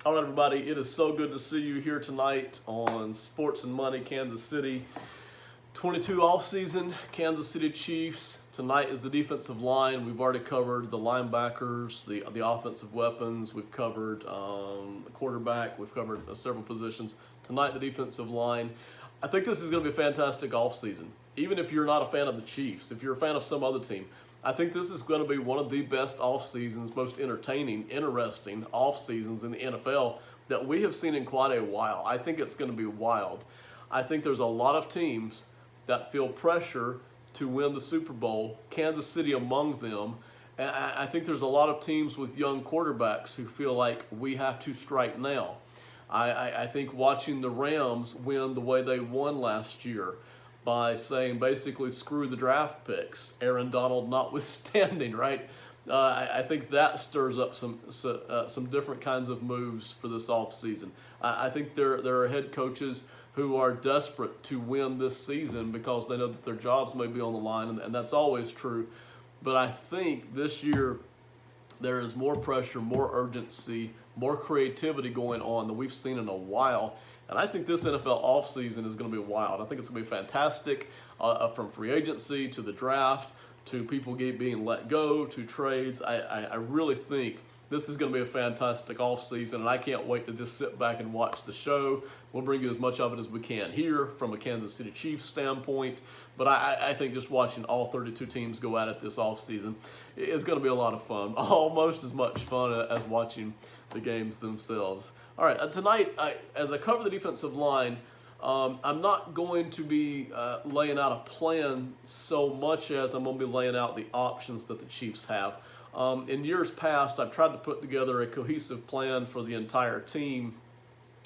All right, everybody, it is so good to see you here tonight on Sports and Money, Kansas City. 22 off-season, Kansas City Chiefs. Tonight is the defensive line. We've already covered the linebackers, the offensive weapons. We've covered the quarterback. We've covered several positions. Tonight, the defensive line. I think this is going to be a fantastic off-season. Even if you're not a fan of the Chiefs, if you're a fan of some other team, I think this is going to be one of the best off-seasons, most entertaining, interesting off-seasons in the NFL that we have seen in quite a while. I think it's going to be wild. I think there's a lot of teams that feel pressure to win the Super Bowl, Kansas City among them. And I think there's a lot of teams with young quarterbacks who feel like we have to strike now. I think watching the Rams win the way they won last year, by saying basically screw the draft picks, Aaron Donald notwithstanding, right? I think that stirs up some different kinds of moves for this offseason. I think there are head coaches who are desperate to win this season because they know that their jobs may be on the line, and that's always true. But I think this year there is more pressure, more urgency, more creativity going on than we've seen in a while. And I think this NFL offseason is going to be wild. I think it's going to be fantastic, from free agency to the draft to people being let go to trades. I really think this is going to be a fantastic offseason, and I can't wait to just sit back and watch the show. We'll bring you as much of it as we can here from a Kansas City Chiefs standpoint. But I think just watching all 32 teams go at it this offseason is going to be a lot of fun, almost as much fun as watching the games themselves. All right, tonight, as I cover the defensive line, I'm not going to be laying out a plan so much as I'm going to be laying out the options that the Chiefs have. In years past, I've tried to put together a cohesive plan for the entire team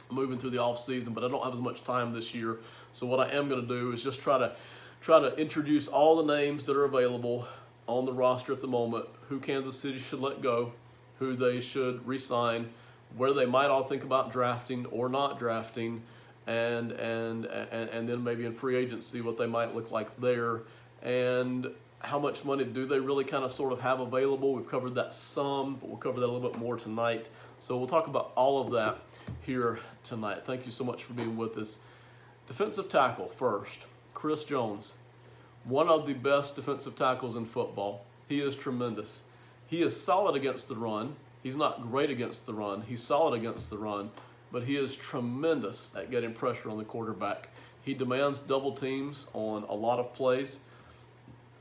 moving through the offseason, but I don't have as much time this year. So what I am going to do is just try to introduce all the names that are available on the roster at the moment, who Kansas City should let go, who they should re-sign, where they might all think about drafting or not drafting, and then maybe in free agency what they might look like there, and how much money do they really kind of sort of have available. We've covered that some, but we'll cover that a little bit more tonight. So we'll talk about all of that here tonight. Thank you so much for being with us. Defensive tackle first, Chris Jones, one of the best defensive tackles in football. He is tremendous. He is solid against the run. He's not great against the run. He's solid against the run, but he is tremendous at getting pressure on the quarterback. He demands double teams on a lot of plays.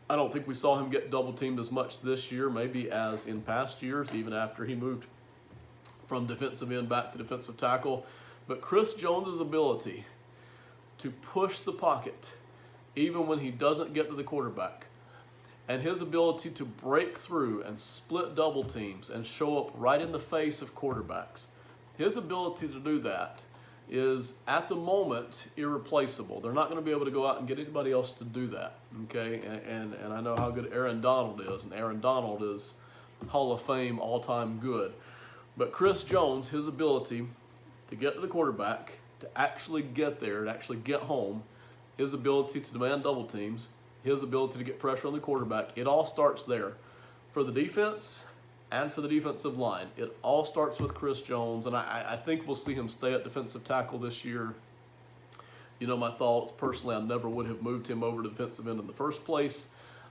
I don't think we saw him get double teamed as much this year, maybe as in past years, even after he moved from defensive end back to defensive tackle. But Chris Jones's ability to push the pocket, even when he doesn't get to the quarterback, and his ability to break through and split double teams and show up right in the face of quarterbacks, his ability to do that is, at the moment, irreplaceable. They're not going to be able to go out and get anybody else to do that, okay? And I know how good Aaron Donald is, and Aaron Donald is Hall of Fame all-time good. But Chris Jones, his ability to get to the quarterback, to actually get there, to actually get home, his ability to demand double teams, his ability to get pressure on the quarterback, it all starts there. For the defense and for the defensive line, it all starts with Chris Jones, and I think we'll see him stay at defensive tackle this year. You know my thoughts. Personally, I never would have moved him over to defensive end in the first place.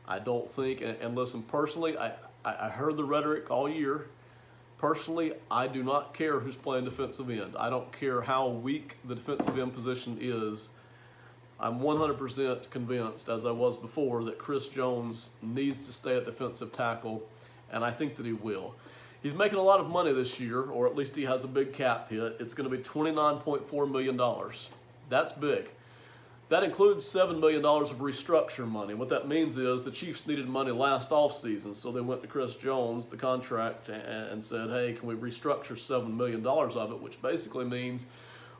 I don't think, and listen, personally, I heard the rhetoric all year. Personally, I do not care who's playing defensive end. I don't care how weak the defensive end position is. I'm 100% convinced, as I was before, that Chris Jones needs to stay at defensive tackle, and I think that he will. He's making a lot of money this year, or at least he has a big cap hit. It's going to be $29.4 million. That's big. That includes $7 million of restructure money. What that means is the Chiefs needed money last offseason, so they went to Chris Jones, the contract, and said, hey, can we restructure $7 million of it, which basically means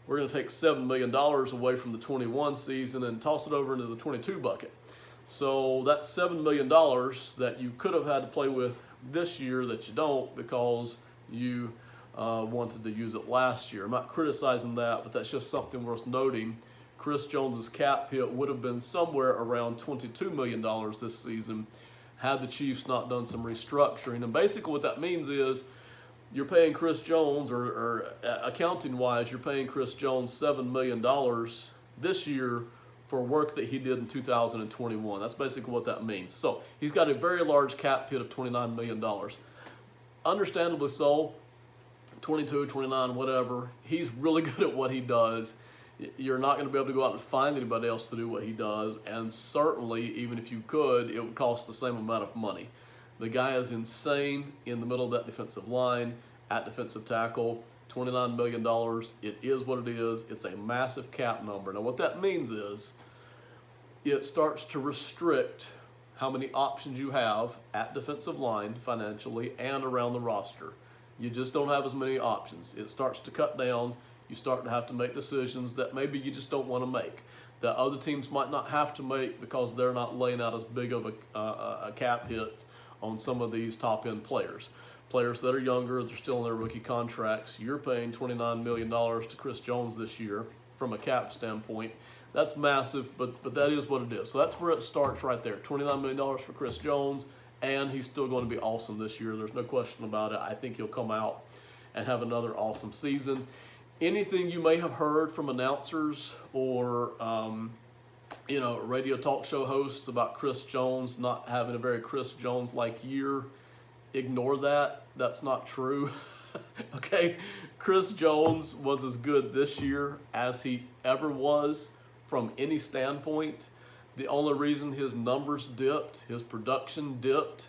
we're going to take $7 million away from the 21 season and toss it over into the 22 bucket. So that's $7 million that you could have had to play with this year that you don't because you wanted to use it last year. I'm not criticizing that, but that's just something worth noting. Chris Jones's cap hit would have been somewhere around $22 million this season had the Chiefs not done some restructuring. And basically what that means is you're paying Chris Jones, or accounting-wise, you're paying Chris Jones $7 million this year for work that he did in 2021. That's basically what that means. So he's got a very large cap hit of $29 million. Understandably so, 22, 29, whatever. He's really good at what he does. You're not going to be able to go out and find anybody else to do what he does, and certainly, even if you could, it would cost the same amount of money. The guy is insane in the middle of that defensive line, at defensive tackle, $29 million. It is what it is. It's a massive cap number. Now, what that means is it starts to restrict how many options you have at defensive line financially and around the roster. You just don't have as many options. It starts to cut down. You start to have to make decisions that maybe you just don't want to make, that other teams might not have to make because they're not laying out as big of a cap hit on some of these top-end players. Players that are younger, they're still in their rookie contracts. You're paying $29 million to Chris Jones this year from a cap standpoint. That's massive, but that is what it is. So that's where it starts right there. $29 million for Chris Jones, and he's still going to be awesome this year. There's no question about it. I think he'll come out and have another awesome season. Anything you may have heard from announcers or radio talk show hosts about Chris Jones not having a very Chris Jones-like year, ignore that. That's not true. Okay? Chris Jones was as good this year as he ever was from any standpoint. The only reason his numbers dipped, his production dipped,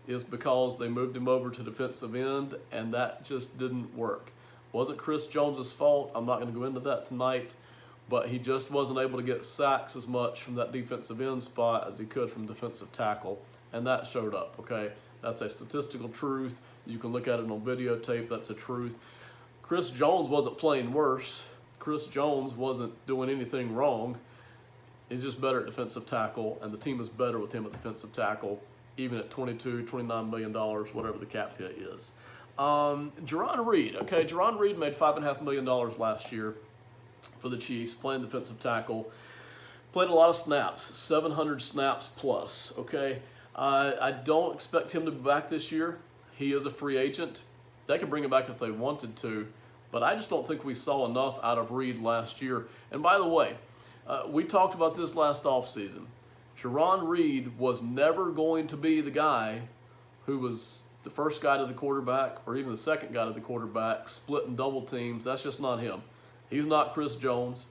is because they moved him over to defensive end, and that just didn't work. Wasn't Chris Jones's fault. I'm not going to go into that tonight, but he just wasn't able to get sacks as much from that defensive end spot as he could from defensive tackle, and that showed up, okay? That's a statistical truth. You can look at it on videotape. That's a truth. Chris Jones wasn't playing worse. Chris Jones wasn't doing anything wrong. He's just better at defensive tackle, and the team is better with him at defensive tackle, even at $22, $29 million, whatever the cap hit is. Jerron Reed. Okay, Jerron Reed made $5.5 million last year for the Chiefs, playing defensive tackle. Played a lot of snaps, 700 snaps plus, okay? I don't expect him to be back this year. He is a free agent. They could bring him back if they wanted to, but I just don't think we saw enough out of Reed last year. And by the way, we talked about this last offseason. Jerron Reed was never going to be the guy who was the first guy to the quarterback or even the second guy to the quarterback, splitting double teams. That's just not him. He's not Chris Jones.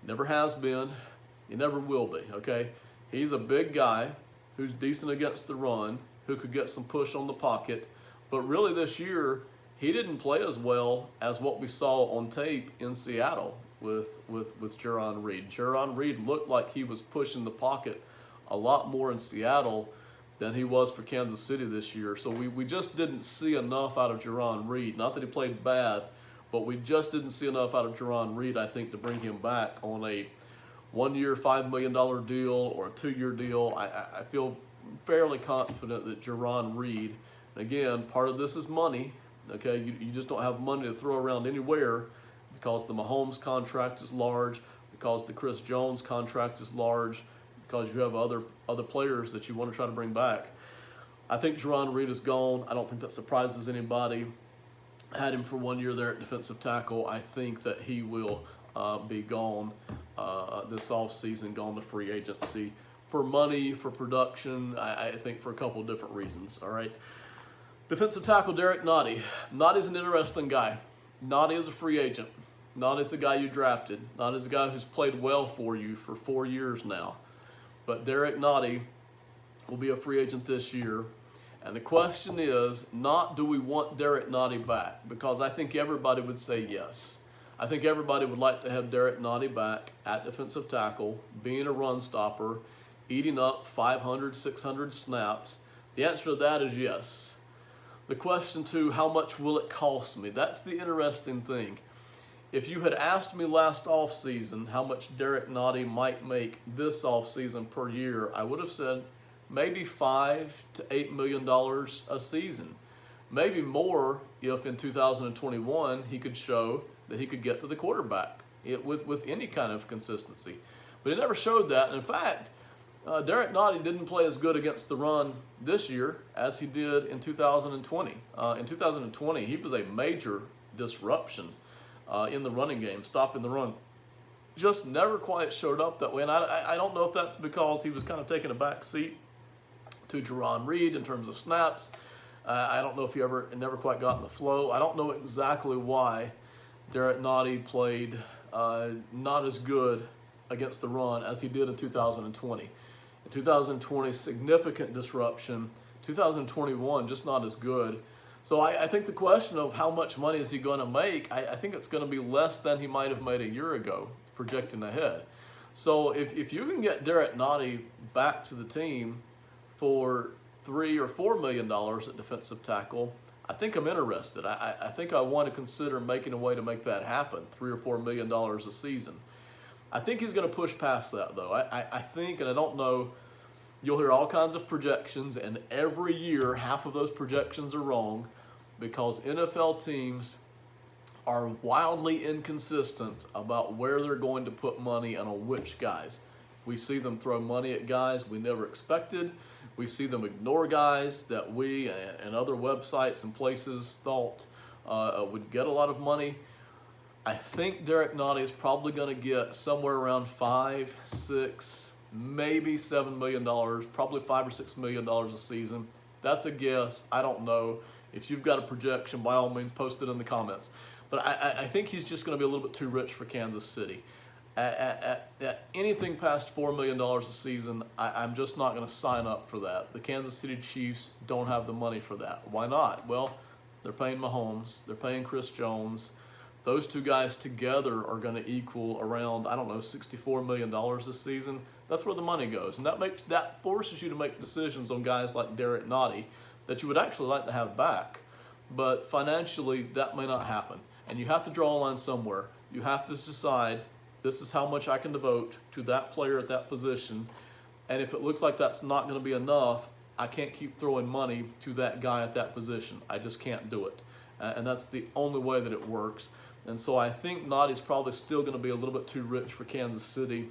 Never has been. He never will be, okay? He's a big guy who's decent against the run, who could get some push on the pocket. But really this year, he didn't play as well as what we saw on tape in Seattle with Jerron Reed. Jerron Reed looked like he was pushing the pocket a lot more in Seattle than he was for Kansas City this year. So we just didn't see enough out of Jerron Reed. Not that he played bad, but we just didn't see enough out of Jerron Reed, I think, to bring him back on a one-year, $5 million deal or a two-year deal. I feel fairly confident that Jerron Reed, again, part of this is money, okay? You just don't have money to throw around anywhere because the Mahomes contract is large, because the Chris Jones contract is large, because you have other players that you want to try to bring back. I think Jerron Reed is gone. I don't think that surprises anybody. I had him for 1 year there at defensive tackle. I think that he will be gone this offseason, gone to free agency for money, for production, I think for a couple of different reasons, all right? Defensive tackle Derek Nottie. Nottie's an interesting guy. Nottie is a free agent. Nottie's the guy you drafted. Nottie's the guy who's played well for you for 4 years now. But Derek Nottie will be a free agent this year. And the question is, not do we want Derek Nottie back? Because I think everybody would say yes. I think everybody would like to have Derek Nottie back at defensive tackle, being a run stopper, eating up 500, 600 snaps. The answer to that is yes. The question to how much will it cost me? That's the interesting thing. If you had asked me last offseason how much Derek Nottie might make this offseason per year, I would have said maybe $5 to $8 million a season. Maybe more if in 2021 he could show that he could get to the quarterback with any kind of consistency. But he never showed that. In fact, Derek Nottie didn't play as good against the run this year as he did in 2020. In 2020, he was a major disruption in the running game, stopping the run. Just never quite showed up that way, and I don't know if that's because he was kind of taking a back seat to Jerron Reed in terms of snaps. I don't know if he never quite got in the flow. I don't know exactly why Derek Nottie played not as good against the run as he did in 2020. In 2020, significant disruption. 2021, just not as good. So I think the question of how much money is he going to make, I think it's going to be less than he might have made a year ago, projecting ahead. So if you can get Derek Nottie back to the team for $3 or $4 million at defensive tackle, I think I'm interested. I think I want to consider making a way to make that happen, $3 or $4 million a season. I think he's going to push past that, though. I think, and I don't know, you'll hear all kinds of projections, and every year half of those projections are wrong because NFL teams are wildly inconsistent about where they're going to put money and on which guys. We see them throw money at guys we never expected. We see them ignore guys that we and other websites and places thought would get a lot of money. I think Derek Nottie is probably going to get somewhere around $5, $6, maybe $7 million, probably $5 or $6 million a season. That's a guess. I don't know. If you've got a projection, by all means, post it in the comments. But I think he's just going to be a little bit too rich for Kansas City. At anything past $4 million a season, I'm just not going to sign up for that. The Kansas City Chiefs don't have the money for that. Why not? Well, they're paying Mahomes. They're paying Chris Jones. Those two guys together are going to equal around, I don't know, $64 million this season. That's where the money goes. And that forces you to make decisions on guys like Derek Nottie that you would actually like to have back. But financially, that may not happen. And you have to draw a line somewhere. You have to decide, this is how much I can devote to that player at that position. And if it looks like that's not going to be enough, I can't keep throwing money to that guy at that position. I just can't do it. And that's the only way that it works. And so I think Nottie's probably still going to be a little bit too rich for Kansas City,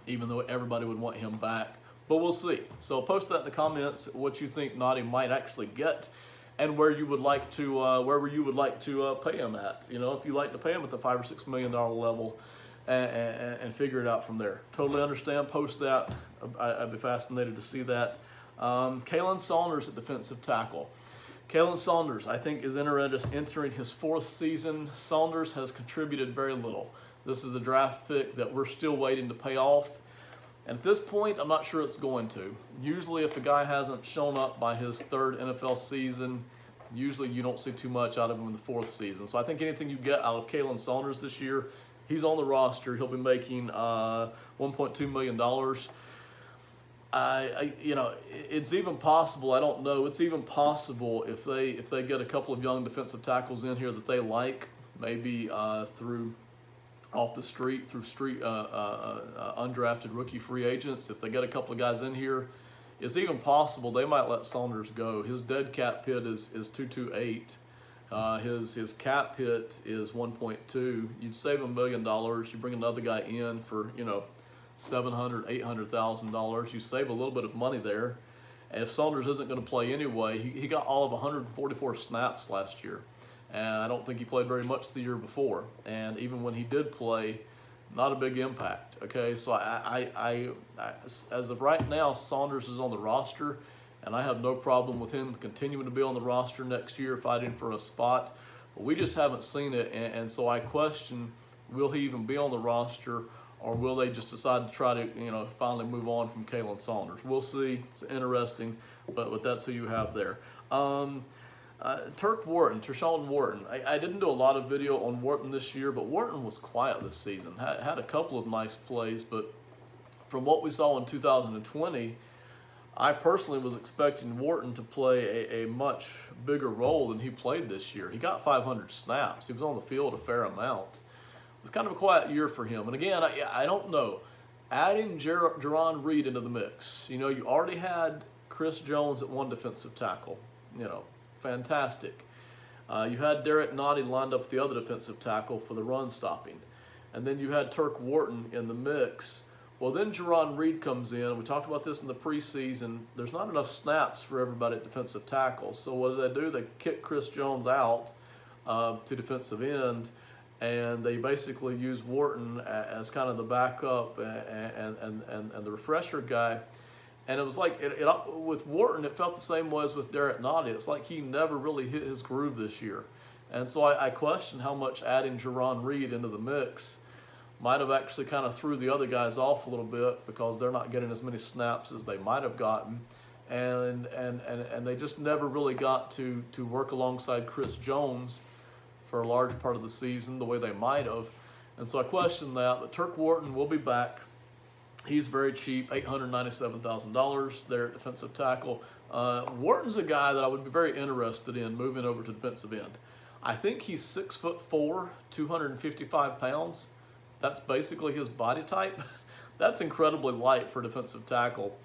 even though everybody would want him back. But we'll see. So post that in the comments what you think Nottie might actually get, and where you would like to pay him at. You know, if you like to pay him at the $5 or $6 million level, and figure it out from there. Totally understand. Post that. I'd be fascinated to see that. Kalyn Saunders at defensive tackle. Kalyn Saunders, I think, is entering his fourth season. Saunders has contributed very little. This is a draft pick that we're still waiting to pay off. And at this point, I'm not sure it's going to. Usually, if a guy hasn't shown up by his third NFL season, usually you don't see too much out of him in the fourth season. So I think anything you get out of Kalyn Saunders this year, he's on the roster. He'll be making $1.2 million. You know, it's even possible, I don't know, it's even possible if they get a couple of young defensive tackles in here that they like, maybe through undrafted rookie free agents, if they get a couple of guys in here, it's even possible they might let Saunders go. His dead cap hit is 228. His cap hit is 1.2. You'd save $1 million. You bring another guy in for, you know, $700,000, $800,000. You save a little bit of money there. And if Saunders isn't going to play anyway, he got all of 144 snaps last year. And I don't think he played very much the year before. And even when he did play, not a big impact. Okay, so I as of right now, Saunders is on the roster, and I have no problem with him continuing to be on the roster next year, fighting for a spot. But we just haven't seen it, and so I question, will he even be on the roster, or will they just decide to try to, you know, finally move on from Kalyn Saunders? We'll see. It's interesting, but that's who you have there. Tershawn Wharton. I didn't do a lot of video on Wharton this year, but Wharton was quiet this season. Had a couple of nice plays, but from what we saw in 2020, I personally was expecting Wharton to play a much bigger role than he played this year. He got 500 snaps. He was on the field a fair amount. It was kind of a quiet year for him. And again, I don't know. Adding Jerron Reed into the mix, you know, you already had Chris Jones at one defensive tackle, you know, fantastic. You had Derek Nottie lined up at the other defensive tackle for the run stopping. And then you had Turk Wharton in the mix Well, then Jerron Reed comes in. We talked about this in the preseason. There's not enough snaps for everybody at defensive tackle. So what do? They kick Chris Jones out to defensive end, and they basically use Wharton as kind of the backup and the refresher guy. And it was like, with Wharton, it felt the same way as with Derek Nottie. It's like he never really hit his groove this year. And so I question how much adding Jerron Reed into the mix might have actually kind of threw the other guys off a little bit, because they're not getting as many snaps as they might have gotten. And they just never really got to work alongside Chris Jones for a large part of the season the way they might have. And so I question that. But Turk Wharton will be back. He's very cheap, $897,000 there at defensive tackle. Wharton's a guy that I would be very interested in moving over to defensive end. I think he's 6'4", 255 pounds. That's basically his body type. That's incredibly light for defensive tackle.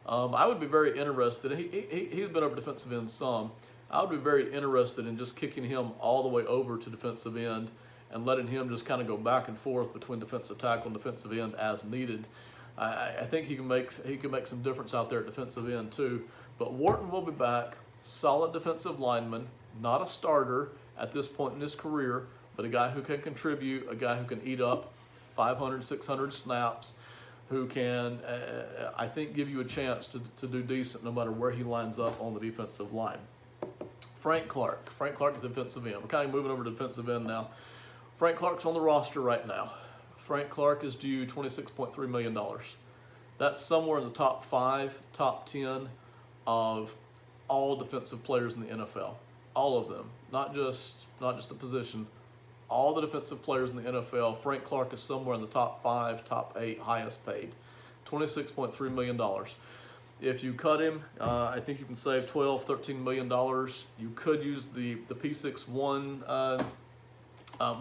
I would be very interested. He's been over defensive end some. I would be very interested in just kicking him all the way over to defensive end and letting him just kind of go back and forth between defensive tackle and defensive end as needed. I think he can make some difference out there at defensive end too. But Wharton will be back. Solid defensive lineman, not a starter at this point in his career, but a guy who can contribute, a guy who can eat up 500, 600 snaps, who can, I think, give you a chance to do decent no matter where he lines up on the defensive line. Frank Clark at defensive end. We're kind of moving over to defensive end now. Frank Clark's on the roster right now. Frank Clark is due $26.3 million. That's somewhere in the top 5, top 10 of all defensive players in the NFL. All of them, not just a position. All the defensive players in the NFL, Frank Clark is somewhere in the top 5, top 8 highest paid. $26.3 million. If you cut him, I think you can save $12, $13 million. You could use the P61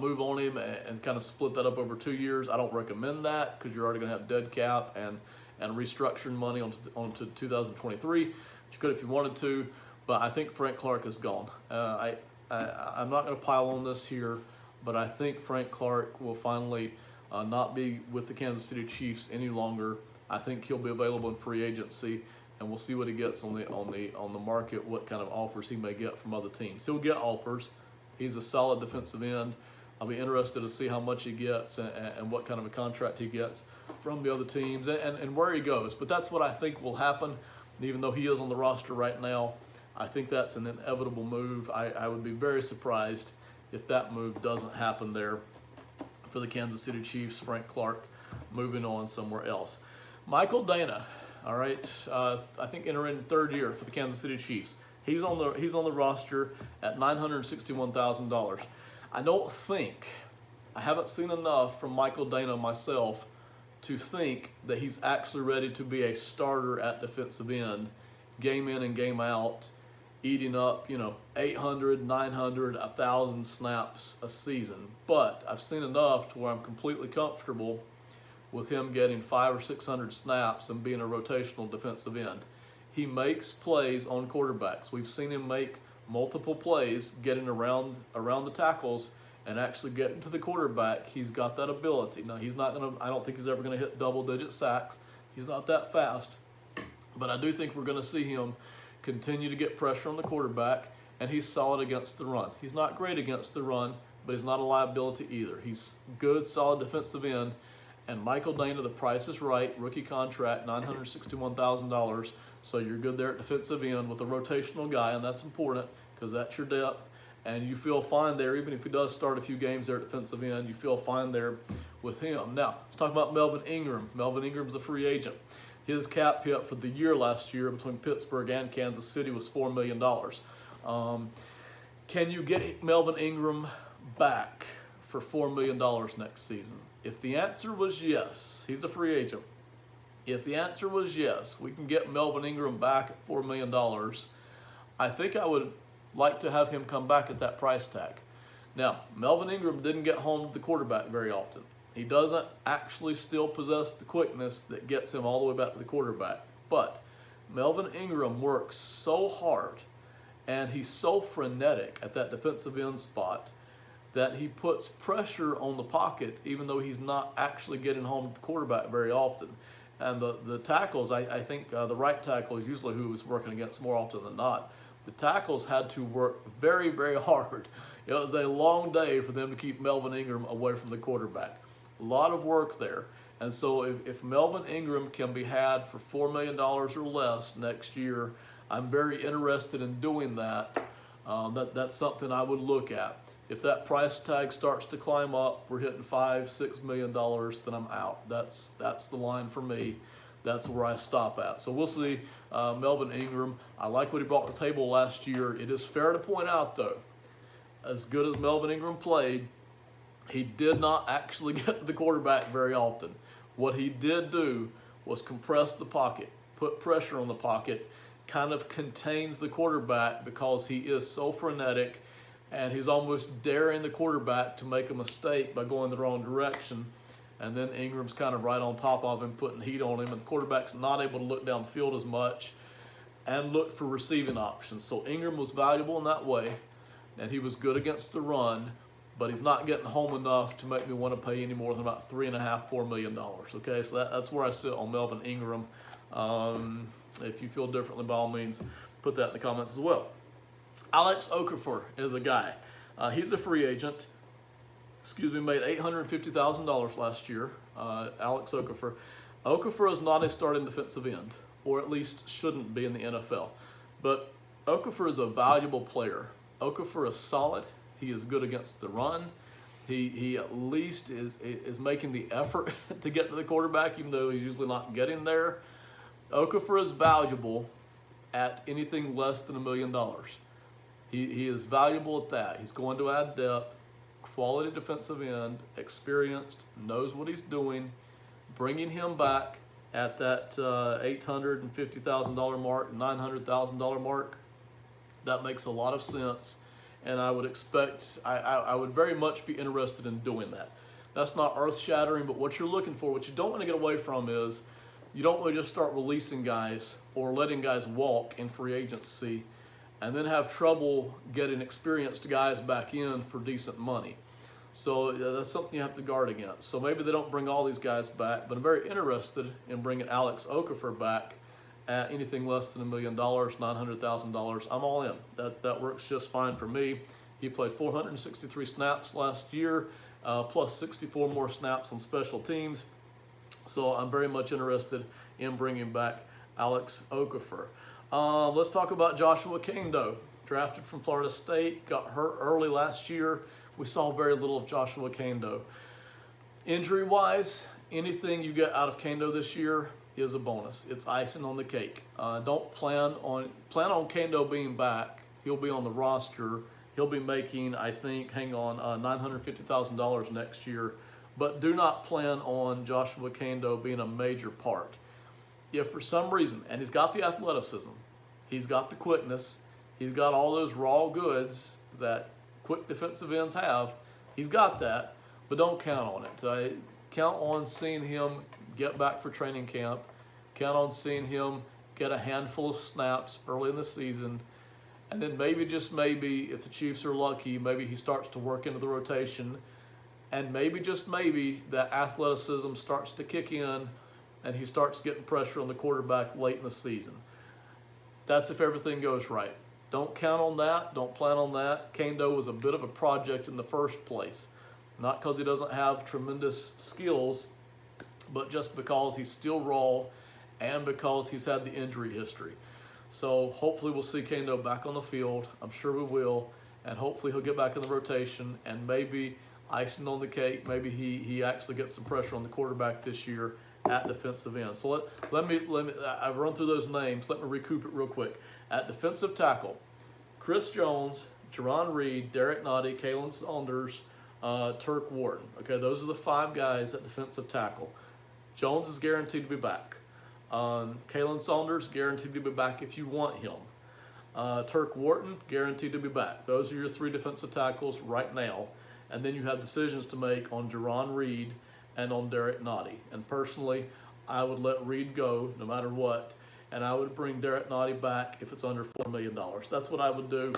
move on him and kind of split that up over 2 years. I don't recommend that, because you're already going to have dead cap and restructuring money onto 2023. You could if you wanted to, but I think Frank Clark is gone. I'm not going to pile on this here, but I think Frank Clark will finally not be with the Kansas City Chiefs any longer. I think he'll be available in free agency, and we'll see what he gets on the market, what kind of offers he may get from other teams. He'll get offers. He's a solid defensive end. I'll be interested to see how much he gets and what kind of a contract he gets from the other teams and where he goes. But that's what I think will happen. And even though he is on the roster right now, I think that's an inevitable move. I would be very surprised if that move doesn't happen there for the Kansas City Chiefs. Frank Clark moving on somewhere else. Michael Dana, all right, I think entering third year for the Kansas City Chiefs. He's on the roster at $961,000. I haven't seen enough from Michael Dana myself to think that he's actually ready to be a starter at defensive end, game in and game out, eating up, 800, 900, 1,000 snaps a season. But I've seen enough to where I'm completely comfortable with him getting 500 or 600 snaps and being a rotational defensive end. He makes plays on quarterbacks. We've seen him make multiple plays getting around the tackles and actually getting to the quarterback. He's got that ability. Now, I don't think he's ever going to hit double-digit sacks. He's not that fast. But I do think we're going to see him continue to get pressure on the quarterback, and he's solid against the run. He's not great against the run, but he's not a liability either. He's good, solid defensive end. And Michael Dana, the price is right, rookie contract, $961,000. So you're good there at defensive end with a rotational guy, and that's important because that's your depth. And you feel fine there, even if he does start a few games there at defensive end, you feel fine there with him. Now, let's talk about Melvin Ingram. Melvin Ingram's a free agent. His cap hit for the year last year between Pittsburgh and Kansas City was $4 million. Can you get Melvin Ingram back for $4 million next season? If the answer was yes, he's a free agent. If the answer was yes, we can get Melvin Ingram back at $4 million. I think I would like to have him come back at that price tag. Now, Melvin Ingram didn't get home to the quarterback very often. He doesn't actually still possess the quickness that gets him all the way back to the quarterback. But Melvin Ingram works so hard and he's so frenetic at that defensive end spot that he puts pressure on the pocket even though he's not actually getting home to the quarterback very often. And the tackles, I think the right tackle is usually who was working against more often than not. The tackles had to work very, very hard. It was a long day for them to keep Melvin Ingram away from the quarterback. A lot of work there. And so if Melvin Ingram can be had for $4 million or less next year, I'm very interested in doing that. That's something I would look at. If that price tag starts to climb up, we're hitting $5-6 million, then I'm out. That's the line for me. That's where I stop at. So we'll see. Melvin Ingram, I like what he brought to the table last year. It is fair to point out, though, as good as Melvin Ingram played, he did not actually get to the quarterback very often. What he did do was compress the pocket, put pressure on the pocket, kind of contains the quarterback because he is so frenetic, and he's almost daring the quarterback to make a mistake by going the wrong direction. And then Ingram's kind of right on top of him, putting heat on him, and the quarterback's not able to look downfield as much and look for receiving options. So Ingram was valuable in that way, and he was good against the run, but he's not getting home enough to make me want to pay any more than about $3.5-4 million. Okay, so that's where I sit on Melvin Ingram. If you feel differently, by all means, put that in the comments as well. Alex Okafor is a guy. He's a free agent. Made $850,000 last year. Alex Okafor. Okafor is not a starting defensive end, or at least shouldn't be in the NFL. But Okafor is a valuable player. Okafor is solid. He is good against the run. He at least is making the effort to get to the quarterback, even though he's usually not getting there. Okafor is valuable at anything less than $1 million. He is valuable at that. He's going to add depth, quality defensive end, experienced, knows what he's doing. Bringing him back at that $850,000 mark, $900,000 mark, that makes a lot of sense. And I would expect, I would very much be interested in doing that. That's not earth-shattering, but what you're looking for, what you don't want to get away from is, you don't want to just start releasing guys or letting guys walk in free agency and then have trouble getting experienced guys back in for decent money. So that's something you have to guard against. So maybe they don't bring all these guys back, but I'm very interested in bringing Alex Okafor back at anything less than $1 million, $900,000. I'm all in. That works just fine for me. He played 463 snaps last year, plus 64 more snaps on special teams. So I'm very much interested in bringing back Alex Okafor. Let's talk about Joshua Kendo, drafted from Florida State, got hurt early last year. We saw very little of Joshua Kendo. Injury-wise, anything you get out of Kendo this year is a bonus. It's icing on the cake. Don't plan on Kendo being back. He'll be on the roster. He'll be making, I think, $950,000 next year. But do not plan on Joshua Kendo being a major part. If for some reason, and he's got the athleticism, he's got the quickness, he's got all those raw goods that quick defensive ends have, he's got that, but don't count on it. Count on seeing him get back for training camp, count on seeing him get a handful of snaps early in the season, and then maybe, just maybe, if the Chiefs are lucky, maybe he starts to work into the rotation, and maybe, just maybe, that athleticism starts to kick in and he starts getting pressure on the quarterback late in the season. That's if everything goes right. Don't count on that. Don't plan on that. Kendo was a bit of a project in the first place. Not because he doesn't have tremendous skills, but just because he's still raw and because he's had the injury history. So hopefully we'll see Kendo back on the field. I'm sure we will. And hopefully he'll get back in the rotation, and maybe icing on the cake, maybe he actually gets some pressure on the quarterback this year at defensive end. So let me I've run through those names. Let me recoup it real quick. At defensive tackle, Chris Jones, Jerron Reed, Derek Nottie, Kalyn Saunders, Turk Wharton. Okay, those are the 5 guys at defensive tackle. Jones is guaranteed to be back. Kalyn Saunders, guaranteed to be back if you want him. Turk Wharton, guaranteed to be back. Those are your 3 defensive tackles right now. And then you have decisions to make on Jerron Reed and on Derek Nottie. And personally, I would let Reed go no matter what, and I would bring Derek Nottie back if it's under $4 million. That's what I would do.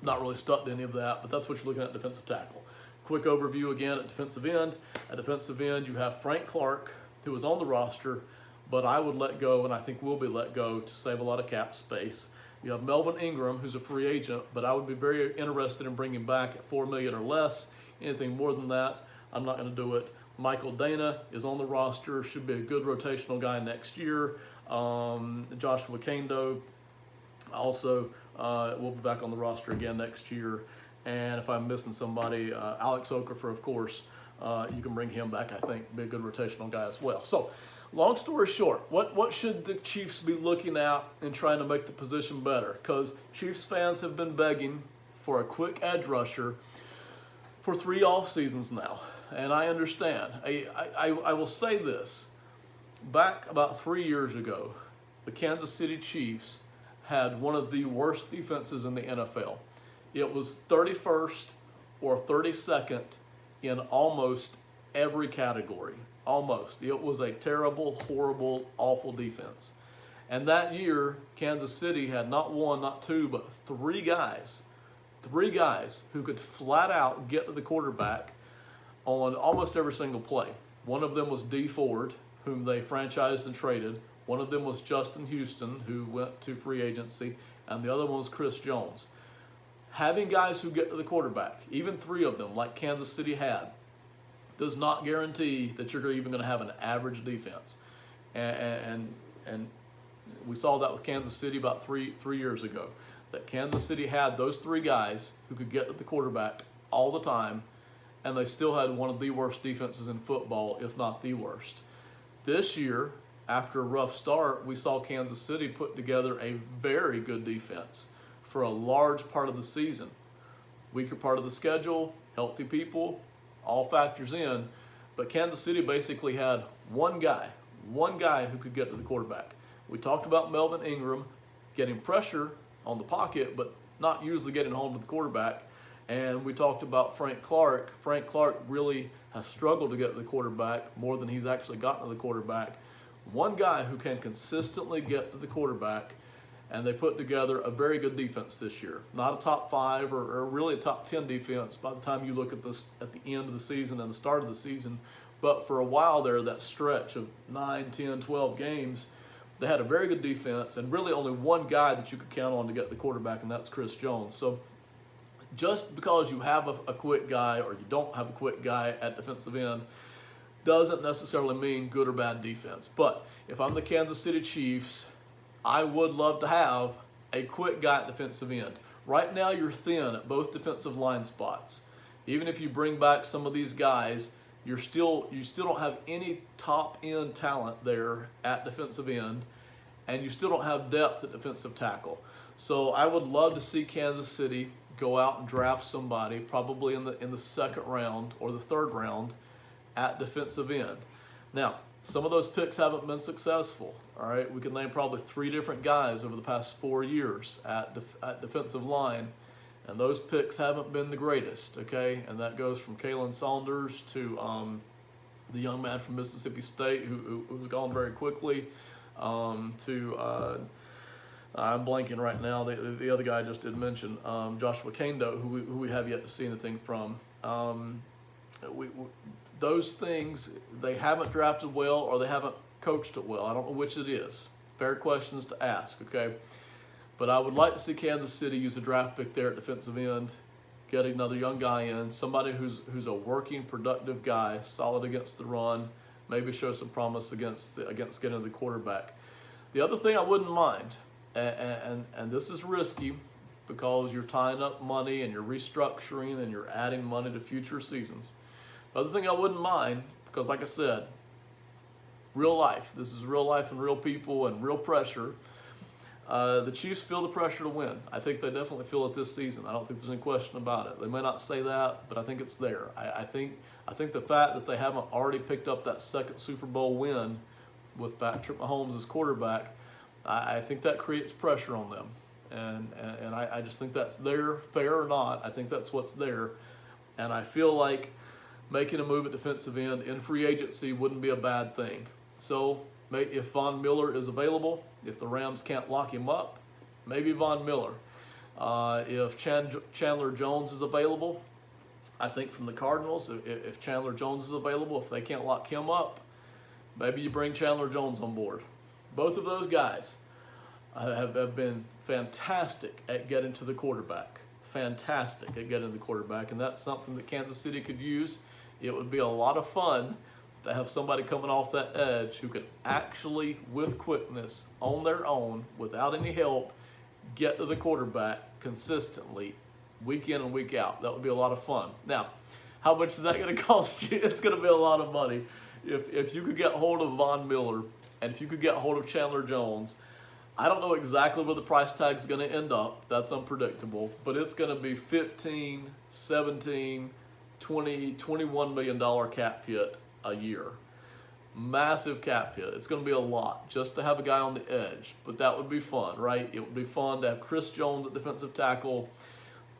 Not really stuck to any of that, but that's what you're looking at defensive tackle. Quick overview again at defensive end. At defensive end, you have Frank Clark, who was on the roster, but I would let go, and I think will be let go to save a lot of cap space. You have Melvin Ingram, who's a free agent, but I would be very interested in bringing back at $4 million or less. Anything more than that, I'm not going to do it. Michael Dana is on the roster, should be a good rotational guy next year. Joshua Kendo also will be back on the roster again next year. And if I'm missing somebody, Alex Okafor, of course, you can bring him back, I think, be a good rotational guy as well. So, long story short, what should the Chiefs be looking at in trying to make the position better? Because Chiefs fans have been begging for a quick edge rusher for 3 off seasons now. And I understand. I will say this. Back about 3 years ago, the Kansas City Chiefs had one of the worst defenses in the NFL. It was 31st or 32nd in almost every category. Almost. It was a terrible, horrible, awful defense. And that year, Kansas City had not 1, not 2, but 3 guys who could flat out get to the quarterback on almost every single play. One of them was Dee Ford, whom they franchised and traded. One of them was Justin Houston, who went to free agency, and the other one was Chris Jones. Having guys who get to the quarterback, even 3 of them, like Kansas City had, does not guarantee that you're even going to have an average defense. And we saw that with Kansas City about three years ago, that Kansas City had those 3 guys who could get to the quarterback all the time, and they still had one of the worst defenses in football, if not the worst. This year, after a rough start, we saw Kansas City put together a very good defense for a large part of the season. Weaker part of the schedule, healthy people, all factors in, but Kansas City basically had one guy who could get to the quarterback. We talked about Melvin Ingram getting pressure on the pocket, but not usually getting home to the quarterback. And we talked about Frank Clark. Frank Clark really has struggled to get to the quarterback more than he's actually gotten to the quarterback. One guy who can consistently get to the quarterback, and they put together a very good defense this year. Not a top 5 or really a top 10 defense by the time you look at this at the end of the season and the start of the season. But for a while there, that stretch of 9, 10, 12 games, they had a very good defense and really only one guy that you could count on to get the quarterback, and that's Chris Jones. So just because you have a quick guy or you don't have a quick guy at defensive end doesn't necessarily mean good or bad defense. But if I'm the Kansas City Chiefs, I would love to have a quick guy at defensive end. Right now you're thin at both defensive line spots. Even if you bring back some of these guys, you still don't have any top end talent there at defensive end, and you still don't have depth at defensive tackle. So I would love to see Kansas City go out and draft somebody, probably in the 2nd round or the 3rd round, at defensive end. Now, some of those picks haven't been successful. All right, we can name probably 3 different guys over the past 4 years at defensive line, and those picks haven't been the greatest. Okay, and that goes from Kalyn Saunders to the young man from Mississippi State who was gone very quickly, to I'm blanking right now. The other guy I just did mention, Joshua Kendo, who we have yet to see anything from. Those things, they haven't drafted well or they haven't coached it well. I don't know which it is. Fair questions to ask, okay? But I would like to see Kansas City use a draft pick there at defensive end, get another young guy in, somebody who's a working, productive guy, solid against the run, maybe show some promise against getting the quarterback. The other thing I wouldn't mind, and this is risky because you're tying up money and you're restructuring and you're adding money to future seasons. The other thing I wouldn't mind, because like I said, real life. This is real life and real people and real pressure. The Chiefs feel the pressure to win. I think they definitely feel it this season. I don't think there's any question about it. They may not say that, but I think it's there. I think the fact that they haven't already picked up that 2nd Super Bowl win with Patrick Mahomes as quarterback, I think that creates pressure on them. And I just think that's there, fair or not. I think that's what's there. And I feel like making a move at defensive end in free agency wouldn't be a bad thing. So if Von Miller is available, if the Rams can't lock him up, maybe Von Miller. If Chandler Jones is available, I think from the Cardinals, if Chandler Jones is available, if they can't lock him up, Maybe you bring Chandler Jones on board. Both of those guys have been fantastic at getting to the quarterback. Fantastic at getting to the quarterback, and that's something that Kansas City could use. It would be a lot of fun to have somebody coming off that edge who can actually, with quickness, on their own, without any help, get to the quarterback consistently, week in and week out. That would be a lot of fun. Now, how much is that going to cost you? It's going to be a lot of money. If you could get hold of Von Miller, and if you could get hold of Chandler Jones, I don't know exactly where the price tag is going to end up. That's unpredictable. But it's going to be $15, $17, $20, $21 million cap hit a year. Massive cap hit. It's going to be a lot just to have a guy on the edge. But that would be fun, right? It would be fun to have Chris Jones at defensive tackle.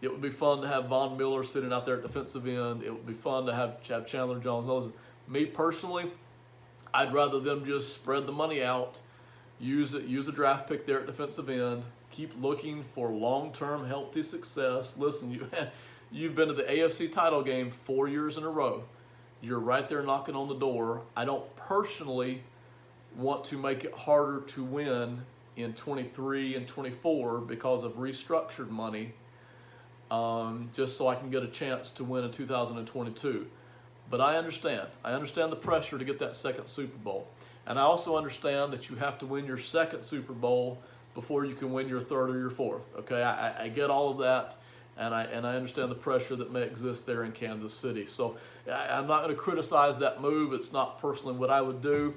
It would be fun to have Von Miller sitting out there at defensive end. It would be fun to have Chandler Jones. Me personally, I'd rather them just spread the money out, use a draft pick there at defensive end, keep looking for long-term healthy success. Listen, you've been to the AFC title game 4 years in a row. You're right there knocking on the door. I don't personally want to make it harder to win in 23 and 24 because of restructured money, just so I can get a chance to win in 2022. But I understand the pressure to get that second Super Bowl. And I also understand that you have to win your second Super Bowl before you can win your third or your fourth. Okay, I get all of that, and I understand the pressure that may exist there in Kansas City. So I'm not going to criticize that move. It's not personally what I would do.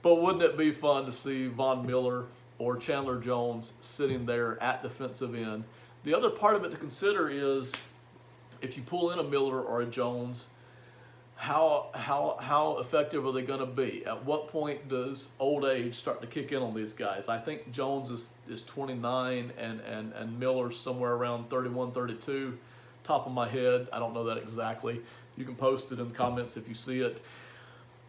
But wouldn't it be fun to see Von Miller or Chandler Jones sitting there at defensive end? The other part of it to consider is if you pull in a Miller or a Jones, how effective are they going to be? At what point does old age start to kick in on these guys? I think Jones is 29 and Miller's somewhere around 31, 32, top of my head. I don't know that exactly. You can post it in the comments if you see it.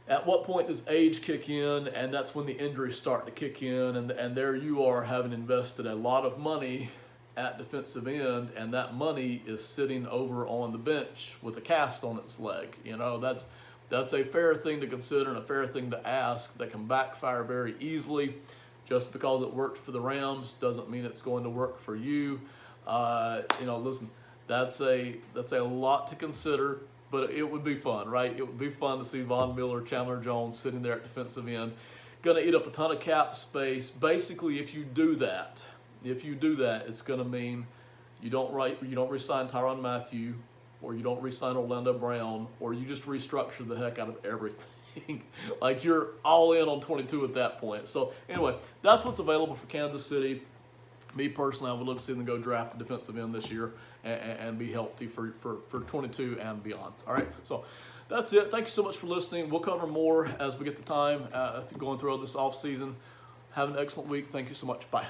At what point does age kick in, and that's when the injuries start to kick in, and there you are having invested a lot of money at defensive end, and that money is sitting over on the bench with a cast on its leg. You know, that's a fair thing to consider and a fair thing to ask that can backfire very easily. Just because it worked for the Rams doesn't mean it's going to work for you. Listen, that's a lot to consider, but it would be fun, right? It would be fun to see Von Miller, Chandler Jones sitting there at defensive end. Going to eat up a ton of cap space. Basically, if you do that, it's going to mean you don't re-sign Tyrann Mathieu, or you don't re-sign Orlando Brown, or you just restructure the heck out of everything. Like, you're all in on 22 at that point. So anyway, that's what's available for Kansas City. Me personally, I would love to see them go draft a defensive end this year and be healthy for 22 and beyond. All right, so that's it. Thank you so much for listening. We'll cover more as we get the time going through this off season. Have an excellent week. Thank you so much. Bye.